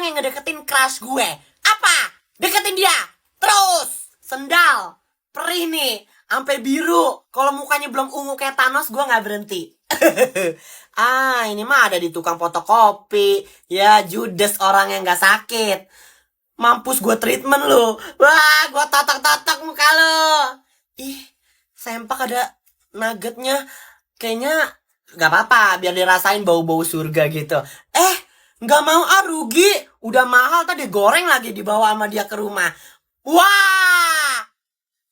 orang yang ngedeketin crush gue. Apa? Deketin dia. Terus. Sendal. Perih nih. Sampai biru. Kalau mukanya belum ungu kayak Thanos, gue gak berhenti. Ini mah ada di tukang fotokopi. Ya, judes orang yang gak sakit. Mampus gue treatment lu. Wah, gue tatak-tatak muka lu. Ih, sempak ada nuggetnya. Kayaknya gak apa-apa, biar dirasain bau-bau surga gitu. Gak mau rugi. Udah mahal tadi goreng lagi dibawa sama dia ke rumah. Wah,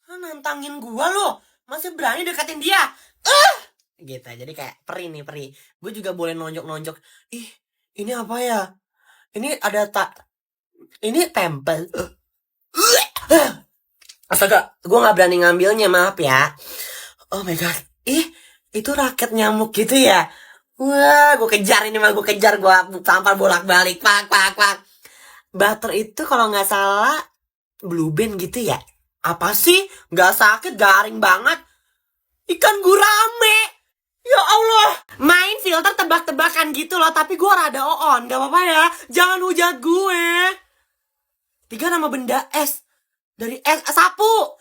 nantangin gua lo. Masih berani deketin dia. Gitu, jadi kayak peri nih, peri. Gue juga boleh nonjok-nonjok. Ih, ini apa ya? Ini ada ini tempel. Astaga, gue gak berani ngambilnya, maaf ya. Oh my god. Ih, itu raket nyamuk gitu ya. Wah, gue kejar ini mah, gue kejar, gue tampar bolak-balik, pak. Butter itu kalau nggak salah blue band gitu ya. Apa sih? Nggak sakit, garing banget. Ikan gurame. Ya Allah. Main filter tebak-tebakan gitu loh, tapi gue rada on. Gak apa-apa ya, jangan hujat gue. 3 nama benda es. Dari es, sapu.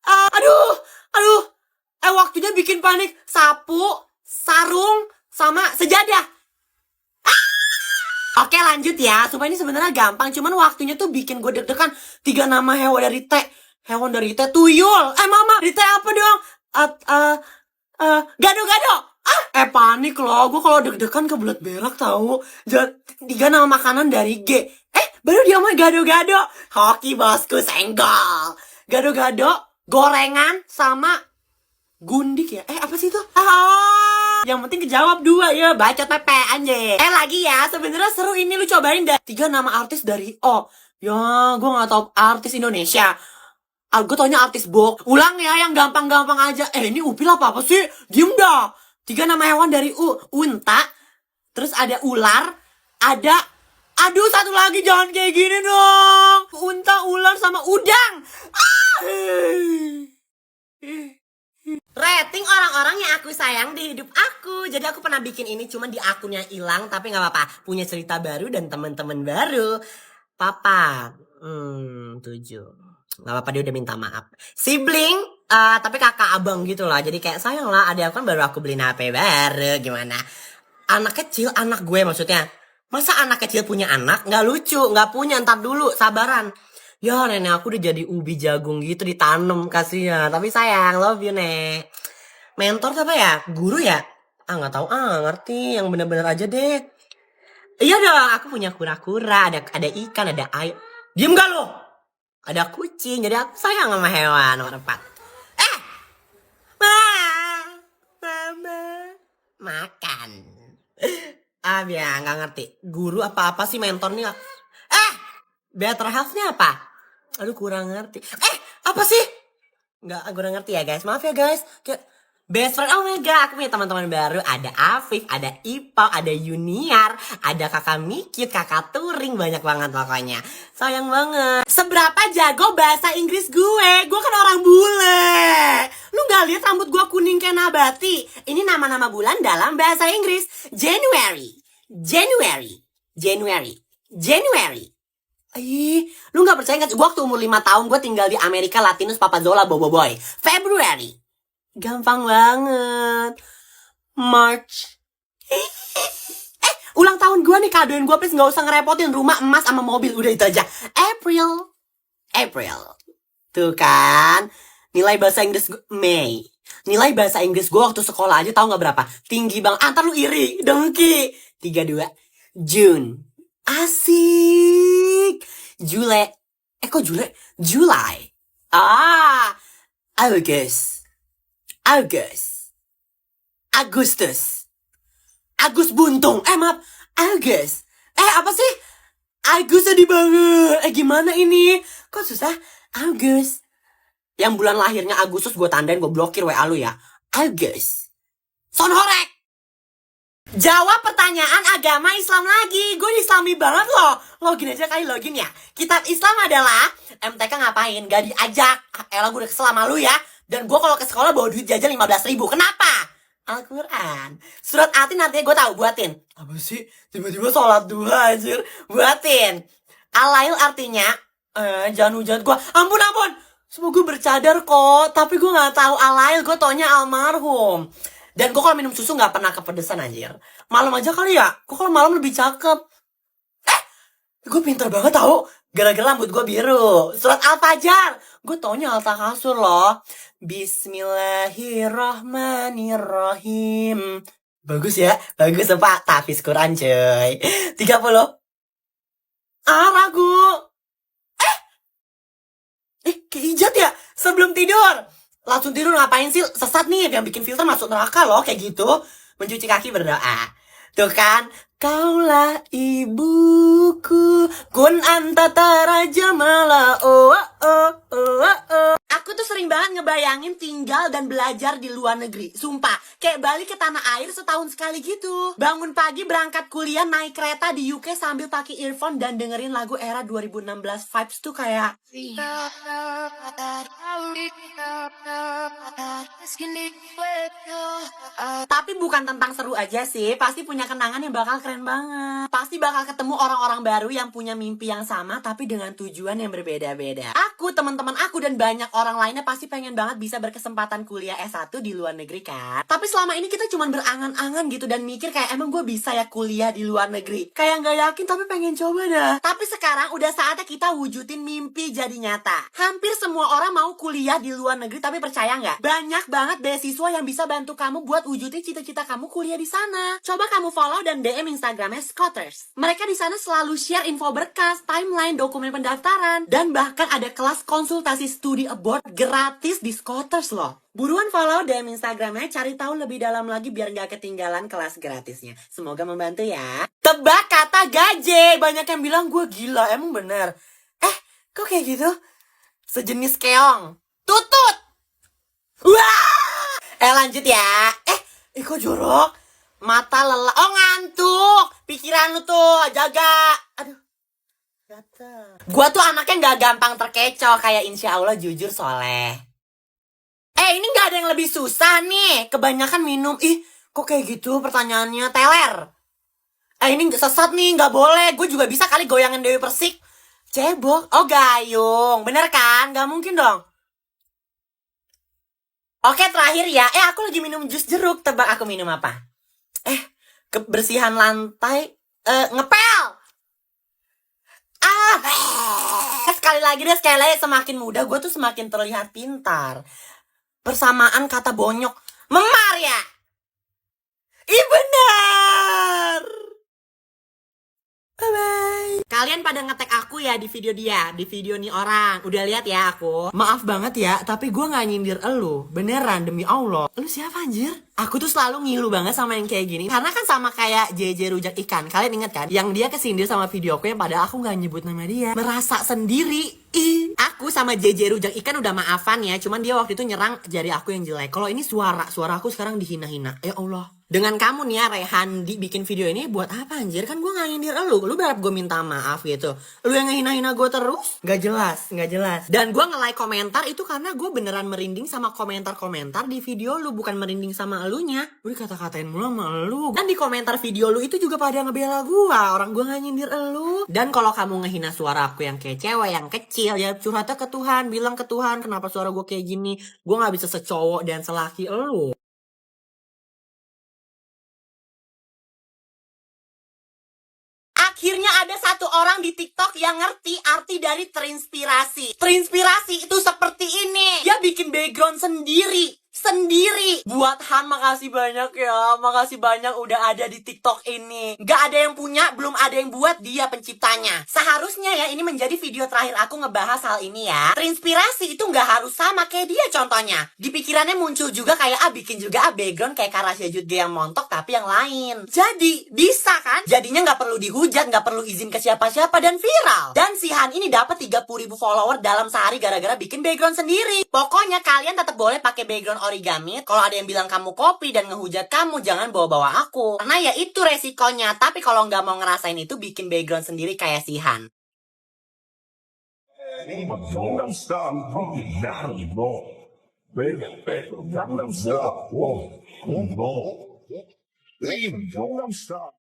Aduh. Waktunya bikin panik. Sapu, sarung, sama sejadah. Oke, lanjut ya. Supaya ini sebenarnya gampang, cuman waktunya tuh bikin gue deg-degan. 3 nama hewan dari T. Hewan dari T, tuyul. Mama, dari T apa dong? Gado-gado. Panik loh. Gue kalau deg-degan kebelet berak tahu. 3 nama makanan dari G. Baru dia mah gado-gado. Hoki bosku, senggol. Gado-gado, gorengan, sama gundik ya. Apa sih itu? Yang penting kejawab 2 ya. Bacot pepe anjir. Lagi ya. Sebenarnya seru ini, lu cobain 3 nama artis dari O. Ya, gue gak tahu artis Indonesia. Gue taunya artis box. Ulang ya, yang gampang-gampang aja. Ini upil apa sih? Diem dah. 3 nama hewan dari U. Unta. Terus ada ular. Ada, aduh, satu lagi, jangan kayak gini dong. Unta, ular, sama udang. Rating orang-orang yang aku sayang di hidup aku. Jadi aku pernah bikin ini, cuman di akunnya hilang. Tapi gak apa-apa, punya cerita baru dan teman-teman baru. Papa 7. Gak apa-apa, dia udah minta maaf. Sibling, tapi kakak abang gitu lah. Jadi kayak sayang lah, adik aku kan baru aku beliin HP baru. Gimana? Anak kecil, anak gue maksudnya. Masa anak kecil punya anak? Gak lucu, gak punya, ntar dulu, sabaran. Ya, nenek aku udah jadi ubi jagung gitu, ditanam, kasihan. Tapi sayang, love you, Nek. Mentor apa ya? Guru ya? Gak tahu, ngerti. Yang bener-bener aja deh. Iya dong, aku punya kura-kura, ada ikan, ada air. Diem gak lo? Ada kucing, jadi aku sayang sama hewan. Nomor 4. Mama. Makan. Ya, gak ngerti. Guru apa-apa sih mentor nih? Better health-nya apa? Aduh, kurang ngerti. Apa sih? Nggak, kurang ngerti ya guys. Maaf ya guys. Best friend, oh my god, aku punya teman-teman baru. Ada Afif, ada Ipau, ada Yuniar, ada kakak Mikit, kakak Turing. Banyak banget pokoknya. Sayang banget. Seberapa jago bahasa Inggris gue? Gue kan orang bule. Lu gak lihat rambut gue kuning kayak nabati? Ini nama-nama bulan dalam bahasa Inggris. January. Lu gak percaya gak? Gue waktu umur 5 tahun gue tinggal di Amerika Latinus Papazola Boboiboy. February. Gampang banget. March. Ulang tahun gue nih, kadoin gue please, gak usah ngerepotin rumah, emas, sama mobil. Udah itu aja. April. Tuh kan. Nilai bahasa Inggris gue, May. Nilai bahasa Inggris gue waktu sekolah aja tahu gak berapa? Tinggi bang. Antar lu iri. Dengki. 32. June. Asik. July. Kok July? July. Agustus. Agus buntung. Maaf. Agus. Apa sih? Agus sedih banget. Gimana ini? Kok susah? Agus. Yang bulan lahirnya Agustus gue tandain, gue blokir WA lu ya. Agus. Sonhorek. Jawab pertanyaan agama Islam lagi. Gue islami banget loh. Login aja kali, login ya. Kitab Islam adalah MTK ngapain? Gak diajak. Elah, gue udah kesel sama lu ya. Dan gue kalau ke sekolah bawa duit jajan 15.000. Kenapa? Al-Quran. Surat Atin artinya gue tahu, buatin. Apa sih? Tiba-tiba sholat duha anjir. Buatin. Alail artinya jangan hujat gue. Ampun. Semua gue bercadar kok. Tapi gue gak tahu alail. Gue taunya almarhum. Dan gue kalau minum susu gak pernah kepedesan anjir. Malam aja kali ya. Gue kalau malam lebih cakep. Gue pintar banget tau. Gara-gara rambut gue biru. Surat Al-Fajr. Gue taunya Al-Takasur loh. Bismillahirrahmanirrahim. Bagus ya. Bagus Pak. Tafiz Quran cuy. 30. Ragu. Keijat ya? Sebelum tidur. Langsung tidur ngapain sih? Sesat nih. Yang bikin filter masuk neraka loh. Kayak gitu. Mencuci kaki berdoa. Tuh kan. Kaulah ibuku, kun anta tarajamala, Aku tuh sering banget ngebayangin tinggal dan belajar di luar negeri. Sumpah, kayak balik ke tanah air setahun sekali gitu. Bangun pagi berangkat kuliah naik kereta di UK sambil pakai earphone dan dengerin lagu era 2016 vibes tuh kayak Tapi bukan tentang seru aja sih, pasti punya kenangan yang bakal keren banget. Pasti bakal ketemu orang-orang baru yang punya mimpi yang sama tapi dengan tujuan yang berbeda-beda. Aku, teman-teman aku dan banyak orang lainnya pasti pengen banget bisa berkesempatan kuliah S1 di luar negeri kan. Tapi selama ini kita cuma berangan-angan gitu dan mikir kayak emang gue bisa ya kuliah di luar negeri. Kayak nggak yakin tapi pengen coba dah. Tapi sekarang udah saatnya kita wujudin mimpi jadi nyata. Hampir semua orang mau kuliah di luar negeri, tapi percaya nggak? Banyak banget beasiswa yang bisa bantu kamu buat wujudin cita-cita kamu kuliah di sana. Coba kamu follow dan DM Instagramnya Scooters. Mereka di sana selalu share info berkas, timeline, dokumen pendaftaran, dan bahkan ada kelas konsultasi studi abroad gratis di Scooters loh. Buruan follow DM Instagramnya, cari tahu lebih dalam lagi biar nggak ketinggalan kelas gratisnya. Semoga membantu ya. Tebak kata gaje. Banyak yang bilang gue gila, emang bener? Kok kayak gitu? Sejenis keong. Tutut. Wah! Lanjut ya. Kok jorok? Mata lelah. Oh, ngantuk. Pikiran lu tuh jaga. Aduh. Gatal. Gua tuh anaknya gak gampang terkecoh. Kayak insya Allah jujur soleh. Ini gak ada yang lebih susah nih. Kebanyakan minum. Kok kayak gitu pertanyaannya? Teler. Ini sesat nih. Gak boleh. Gue juga bisa kali goyangan Dewi Persik. Cebok. Oh, gayung. Bener kan? Gak mungkin dong. Oke, terakhir ya. Aku lagi minum jus jeruk. Tebak aku minum apa? Kebersihan lantai. Ngepel. Sekali lagi semakin muda gue tuh semakin terlihat pintar. Persamaan kata bonyok. Memar ya? Benar. Bye-bye. Kalian pada ngetek aku ya di video dia, di video nih orang. Udah lihat ya aku. Maaf banget ya, tapi gue gak nyindir elu. Beneran, demi Allah. Lu siapa anjir? Aku tuh selalu ngilu banget sama yang kayak gini. Karena kan sama kayak JJ Rujak Ikan. Kalian inget kan? Yang dia kesindir sama videoku yang padahal aku gak nyebut nama dia. Merasa sendiri. Aku sama JJ Rujak Ikan udah maafan ya. Cuman dia waktu itu nyerang jari aku yang jelek. Kalau ini suara aku sekarang dihina-hina. Ya Allah. Dengan kamu nih ya Rehan bikin video ini buat apa anjir? Kan gue gak nyindir lu berharap gue minta maaf gitu. Lu yang ngehina-hina gue terus? Gak jelas. Dan gue nge-like komentar itu karena gue beneran merinding sama komentar-komentar di video lu. Bukan merinding sama elunya. Gue dikata-katain mulu sama elu. Dan di komentar video lu itu juga pada ngebela gue. Orang gue gak nyindir elu. Dan kalau kamu ngehina suara aku yang kayak cewek, yang kecil, ya curhatnya ke Tuhan. Bilang ke Tuhan kenapa suara gue kayak gini. Gue gak bisa secowok dan selaki elu. Akhirnya ada satu orang di TikTok yang ngerti arti dari terinspirasi. Terinspirasi itu seperti ini. Dia bikin background sendiri. Buat Han, makasih banyak ya. Makasih banyak udah ada di TikTok ini. Gak ada yang punya, belum ada yang buat, dia penciptanya. Seharusnya ya ini menjadi video terakhir aku ngebahas hal ini ya. Terinspirasi itu gak harus sama kayak dia contohnya. Di pikirannya muncul juga kayak bikin juga background kayak Karasya Jutge yang montok tapi yang lain. Jadi bisa kan? Jadinya gak perlu dihujat, gak perlu izin ke siapa-siapa dan viral. Dan si Han ini dapat 30.000 follower dalam sehari gara-gara bikin background sendiri. Pokoknya kalian tetap boleh pakai background origami. Kalau ada yang bilang kamu copy dan ngehujat kamu, jangan bawa-bawa aku. Karena ya itu resikonya. Tapi kalau nggak mau ngerasain itu, bikin background sendiri kayak si Han. Baby, Gangnam Style. Whoa, whoa, whoa. Gangnam Style.